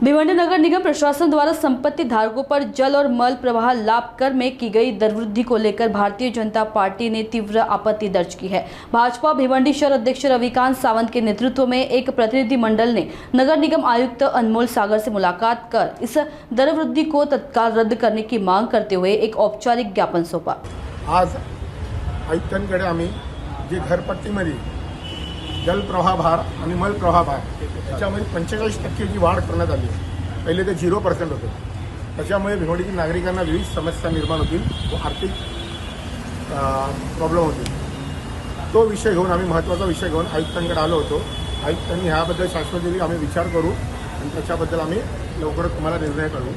भिवंडी नगर निगम प्रशासन द्वारा संपत्ति धारकों पर जल और मल प्रवाह लाभ कर में की गई दर वृद्धि को लेकर भारतीय जनता पार्टी ने तीव्र आपत्ति दर्ज की है। भाजपा भिवंडी शहर अध्यक्ष रविकांत सावंत के नेतृत्व में एक प्रतिनिधि मंडल ने नगर निगम आयुक्त अनमोल सागर से मुलाकात कर इस दर वृद्धि को तत्काल रद्द करने की मांग करते हुए एक औपचारिक ज्ञापन सौंपा। आज आयुक्तांकडे आम्ही जे घरपट्टीमध्ये जल प्रवाह भार आणि मल प्रवाह भार त्याच्यामध्ये 45% जी वाढ करण्यात आली। पहिले ते 0% होते। त्याच्यामुळे भिवंडीतील नागरिकांना विविध समस्या निर्माण होतील व आर्थिक प्रॉब्लेम होतील। तो विषय घेऊन आम्ही महत्त्वाचा विषय घेऊन आयुक्तांकडे आलो होतो। आयुक्तांनी ह्याबद्दल शाश्वती दिली, आम्ही विचार करू आणि त्याच्याबद्दल आम्ही लवकरच तुम्हाला निर्णय करू।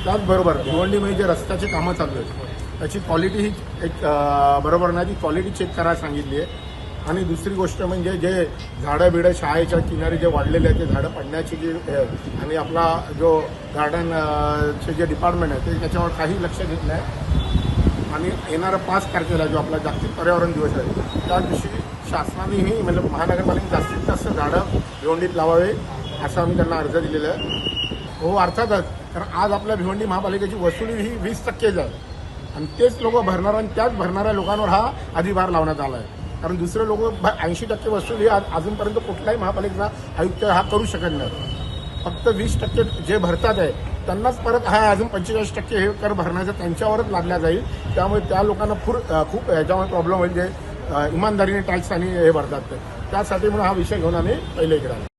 त्याचबरोबर भिवंडीमध्ये जे रस्त्याचे कामं चालू आहेत त्याची क्वालिटी ही एक बरोबर नाही, ती क्वालिटी चेक करायला सांगितली आहे। आणि दुसरी गोष्ट म्हणजे जे झाडं बिडं शाळेच्या किनारी जे वाढलेले आहेत ते झाडं पडण्याची जी आणि आपला जो गार्डनचे जे डिपार्टमेंट आहे ते त्याच्यावर काही लक्ष देत नाही। आणि येणारा 5 तारखेला जो आपला जागतिक पर्यावरण दिवस आहे त्या दिवशी शासनानेही म्हणजे महानगरपालिकेने जास्तीत जास्त झाडं भिवंडीत लावावे असं आम्ही त्यांना अर्ज दिलेला आहे। हो अर्थातच, कारण आज आपल्या भिवंडी महापालिकेची वसुली ही 20% आहे आणि तेच लोक भरणार आणि त्याच भरणाऱ्या लोकांवर हा अधिभार लावण्यात आला आहे। कारण दुसरे लोक 80% वसुली अजूनपर्यंत कुठलाही महापालिकेचा आयुक्त हा करू शकत नाही। फक्त 20% जे भरतात आहे त्यांनाच परत हा अजून 45% हे कर भरण्याचा त्यांच्यावरच लादल्या जाईल। त्यामुळे त्या लोकांना खूप ह्याच्यामुळे प्रॉब्लेम होईल जे इमानदारीने टॅक्स आणि हे भरतात। त्यासाठी म्हणून हा विषय घेऊन आम्ही पहिले इकडे आलो।